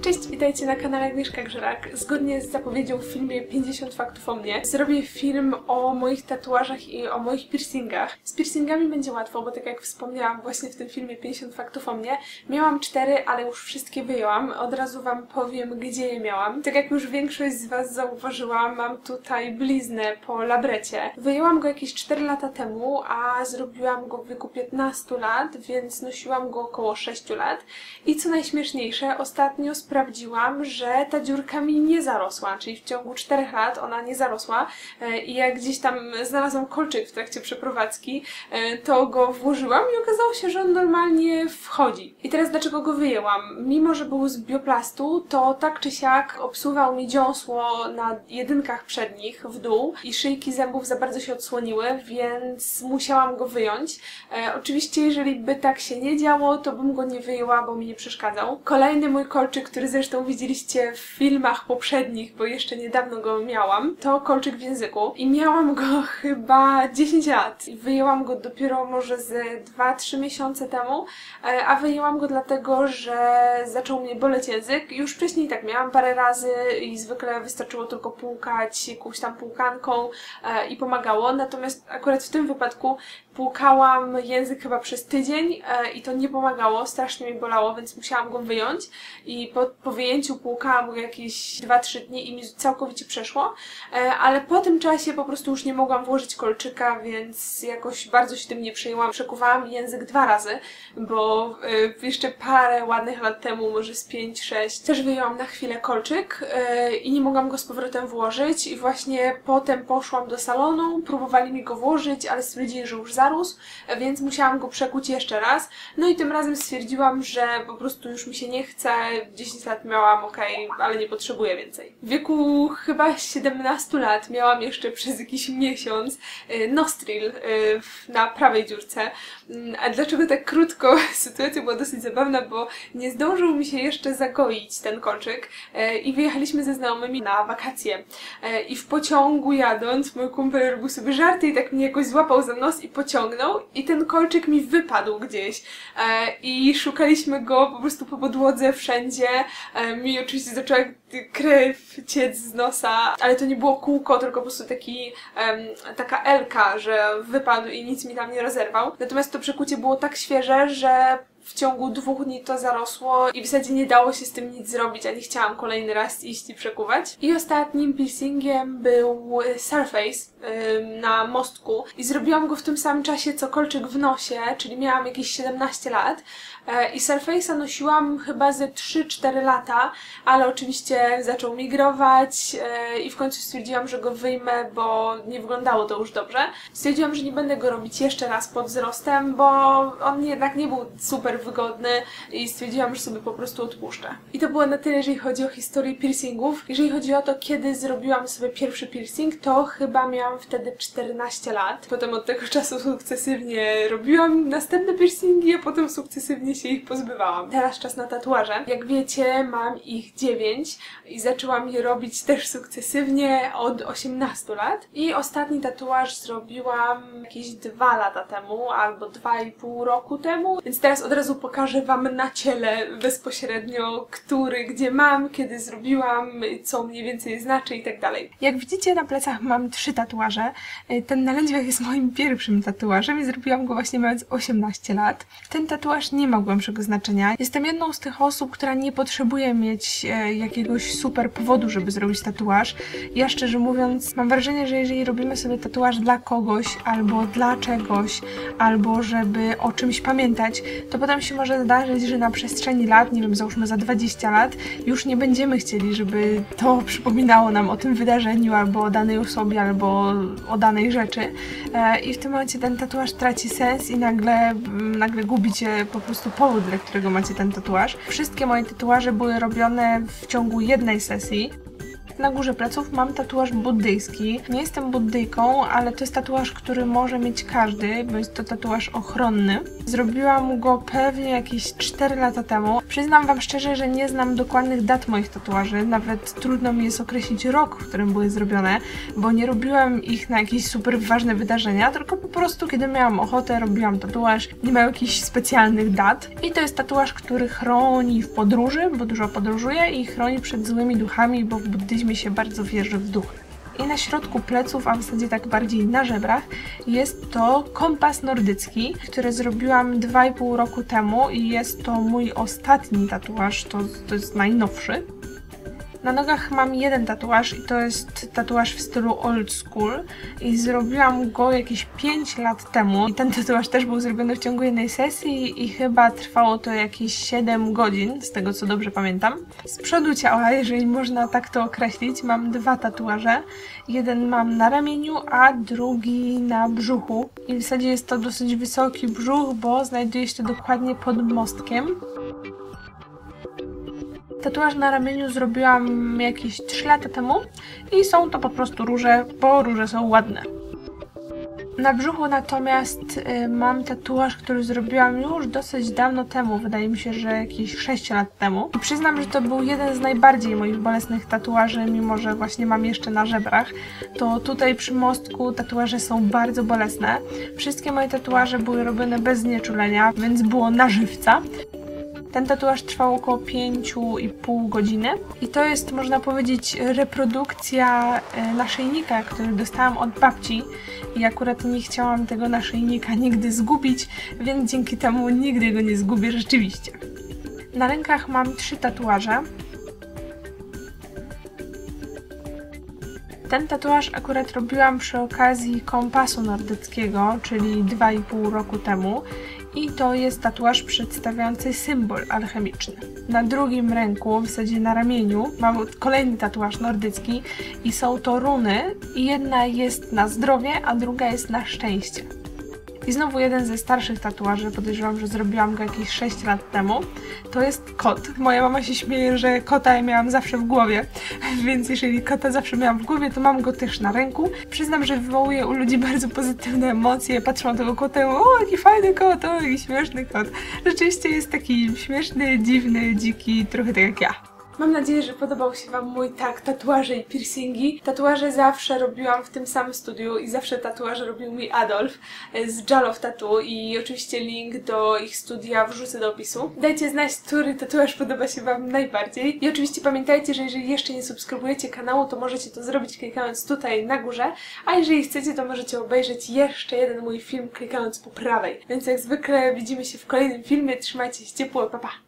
Cześć, witajcie na kanale Agnieszka Grzelak. Zgodnie z zapowiedzią w filmie 50 faktów o mnie zrobię film o moich tatuażach i o moich piercingach. Z piercingami będzie łatwo, bo tak jak wspomniałam właśnie w tym filmie 50 faktów o mnie, miałam 4, ale już wszystkie wyjęłam. Od razu wam powiem, gdzie je miałam. Tak jak już większość z was zauważyła, mam tutaj bliznę po labrecie. Wyjęłam go jakieś 4 lata temu, a zrobiłam go w wieku 15 lat, więc nosiłam go około 6 lat. I co najśmieszniejsze, ostatnio sprawdziłam, że ta dziurka mi nie zarosła, czyli w ciągu 4 lat ona nie zarosła i jak gdzieś tam znalazłam kolczyk w trakcie przeprowadzki, to go włożyłam i okazało się, że on normalnie wchodzi. I teraz dlaczego go wyjęłam? Mimo że był z bioplastu, to tak czy siak obsuwał mi dziąsło na jedynkach przednich w dół i szyjki zębów za bardzo się odsłoniły, więc musiałam go wyjąć. Oczywiście jeżeli by tak się nie działo, to bym go nie wyjęła, bo mi nie przeszkadzał. Kolejny mój kolczyk, który zresztą widzieliście w filmach poprzednich, bo jeszcze niedawno go miałam, to kolczyk w języku. I miałam go chyba 10 lat. I wyjęłam go dopiero może ze 2-3 miesiące temu, a wyjęłam go dlatego, że zaczął mnie boleć język. Już wcześniej tak miałam parę razy i zwykle wystarczyło tylko płukać jakąś tam płukanką i pomagało. Natomiast akurat w tym wypadku płukałam język chyba przez tydzień i to nie pomagało, strasznie mi bolało, więc musiałam go wyjąć i po wyjęciu płukałam go jakieś 2-3 dni i mi całkowicie przeszło, ale po tym czasie po prostu już nie mogłam włożyć kolczyka, więc jakoś bardzo się tym nie przejęłam. Przekuwałam język 2 razy, bo jeszcze parę ładnych lat temu, może z 5-6, też wyjęłam na chwilę kolczyk i nie mogłam go z powrotem włożyć i właśnie potem poszłam do salonu, próbowali mi go włożyć, ale stwierdzili, że już zarósł, więc musiałam go przekuć jeszcze raz. No i tym razem stwierdziłam, że po prostu już mi się nie chce, 10 lat miałam, okej, ale nie potrzebuję więcej. W wieku chyba 17 lat miałam jeszcze przez jakiś miesiąc nostril na prawej dziurce. A dlaczego tak krótko? Sytuacja była dosyć zabawna, bo nie zdążył mi się jeszcze zagoić ten kolczyk i wyjechaliśmy ze znajomymi na wakacje. I w pociągu jadąc, mój kumpel robił sobie żarty i tak mnie jakoś złapał za nos i pociągnął i ten kolczyk mi wypadł gdzieś. I szukaliśmy go po prostu po podłodze wszędzie. Mi oczywiście zaczęła krew ciec z nosa, ale to nie było kółko, tylko po prostu taka elka, że wypadł i nic mi tam nie rozerwał. Natomiast to przekucie było tak świeże, że w ciągu 2 dni to zarosło i w zasadzie nie dało się z tym nic zrobić, a nie chciałam kolejny raz iść i przekuwać. I ostatnim piercingiem był Surface na mostku i zrobiłam go w tym samym czasie co kolczyk w nosie, czyli miałam jakieś 17 lat i Surface'a nosiłam chyba ze 3-4 lata, ale oczywiście zaczął migrować i w końcu stwierdziłam, że go wyjmę, bo nie wyglądało to już dobrze. Stwierdziłam, że nie będę go robić jeszcze raz pod wzrostem, bo on jednak nie był super wygodny i stwierdziłam, że sobie po prostu odpuszczę. I to było na tyle, jeżeli chodzi o historię piercingów. Jeżeli chodzi o to, kiedy zrobiłam sobie pierwszy piercing, to chyba miałam wtedy 14 lat. Potem od tego czasu sukcesywnie robiłam następne piercingi, a potem sukcesywnie się ich pozbywałam. Teraz czas na tatuaże. Jak wiecie, mam ich 9 i zaczęłam je robić też sukcesywnie od 18 lat. I ostatni tatuaż zrobiłam jakieś 2 lata temu, albo 2,5 roku temu, więc teraz od razu pokażę wam na ciele bezpośrednio, który, gdzie mam, kiedy zrobiłam, co mniej więcej znaczy i tak dalej. Jak widzicie, na plecach mam 3 tatuaże. Ten na lędźwiach jest moim pierwszym tatuażem i zrobiłam go właśnie mając 18 lat. Ten tatuaż nie ma głębszego znaczenia. Jestem jedną z tych osób, która nie potrzebuje mieć jakiegoś super powodu, żeby zrobić tatuaż. Ja szczerze mówiąc mam wrażenie, że jeżeli robimy sobie tatuaż dla kogoś, albo dla czegoś, albo żeby o czymś pamiętać, to potem się może zdarzyć, że na przestrzeni lat, nie wiem, załóżmy za 20 lat, już nie będziemy chcieli, żeby to przypominało nam o tym wydarzeniu, albo o danej osobie, albo o danej rzeczy. I w tym momencie ten tatuaż traci sens i nagle gubicie po prostu powód, dla którego macie ten tatuaż. Wszystkie moje tatuaże były robione w ciągu jednej sesji. Na górze pleców mam tatuaż buddyjski. Nie jestem buddyjką, ale to jest tatuaż, który może mieć każdy, bo jest to tatuaż ochronny. Zrobiłam go pewnie jakieś 4 lata temu. Przyznam wam szczerze, że nie znam dokładnych dat moich tatuaży, nawet trudno mi jest określić rok, w którym były zrobione, bo nie robiłam ich na jakieś super ważne wydarzenia, tylko po prostu kiedy miałam ochotę, robiłam tatuaż, nie miał jakichś specjalnych dat. I to jest tatuaż, który chroni w podróży, bo dużo podróżuję i chroni przed złymi duchami, bo w buddyzmie się bardzo wierzy w duchy. I na środku pleców, a w zasadzie tak bardziej na żebrach, jest to kompas nordycki, który zrobiłam 2,5 roku temu i jest to mój ostatni tatuaż, to jest najnowszy. Na nogach mam jeden tatuaż i to jest tatuaż w stylu old school i zrobiłam go jakieś 5 lat temu i ten tatuaż też był zrobiony w ciągu jednej sesji i chyba trwało to jakieś 7 godzin, z tego co dobrze pamiętam. Z przodu ciała, jeżeli można tak to określić, mam 2 tatuaże. Jeden mam na ramieniu, a drugi na brzuchu. I w zasadzie jest to dosyć wysoki brzuch, bo znajduje się to dokładnie pod mostkiem. Tatuaż na ramieniu zrobiłam jakieś 3 lata temu i są to po prostu róże, bo róże są ładne. Na brzuchu natomiast mam tatuaż, który zrobiłam już dosyć dawno temu, wydaje mi się, że jakieś 6 lat temu. I przyznam, że to był jeden z najbardziej moich bolesnych tatuaży, mimo że właśnie mam jeszcze na żebrach. To tutaj przy mostku tatuaże są bardzo bolesne. Wszystkie moje tatuaże były robione bez znieczulenia, więc było na żywca. Ten tatuaż trwał około 5,5 godziny i to jest, można powiedzieć, reprodukcja naszyjnika, który dostałam od babci i akurat nie chciałam tego naszyjnika nigdy zgubić, więc dzięki temu nigdy go nie zgubię rzeczywiście. Na rękach mam 3 tatuaże. Ten tatuaż akurat robiłam przy okazji kompasu nordyckiego, czyli 2,5 roku temu. I to jest tatuaż przedstawiający symbol alchemiczny. Na drugim ręku, w zasadzie na ramieniu, mam kolejny tatuaż nordycki i są to runy. I jedna jest na zdrowie, a druga jest na szczęście. I znowu jeden ze starszych tatuaży, podejrzewam, że zrobiłam go jakieś 6 lat temu. To jest kot. Moja mama się śmieje, że kota miałam zawsze w głowie, więc jeżeli kota zawsze miałam w głowie, to mam go też na ręku. Przyznam, że wywołuje u ludzi bardzo pozytywne emocje. Patrzą na tego kota i mówią, o, jaki fajny kot, o, jaki śmieszny kot. Rzeczywiście jest taki śmieszny, dziwny, dziki, trochę tak jak ja. Mam nadzieję, że podobał się wam mój tag tatuaże i piercingi. Tatuaże zawsze robiłam w tym samym studiu i zawsze tatuaże robił mi Adolf z Jalof Tattoo i oczywiście link do ich studia wrzucę do opisu. Dajcie znać, który tatuaż podoba się wam najbardziej. I oczywiście pamiętajcie, że jeżeli jeszcze nie subskrybujecie kanału, to możecie to zrobić klikając tutaj na górze, a jeżeli chcecie, to możecie obejrzeć jeszcze jeden mój film klikając po prawej. Więc jak zwykle widzimy się w kolejnym filmie. Trzymajcie się ciepło, pa pa!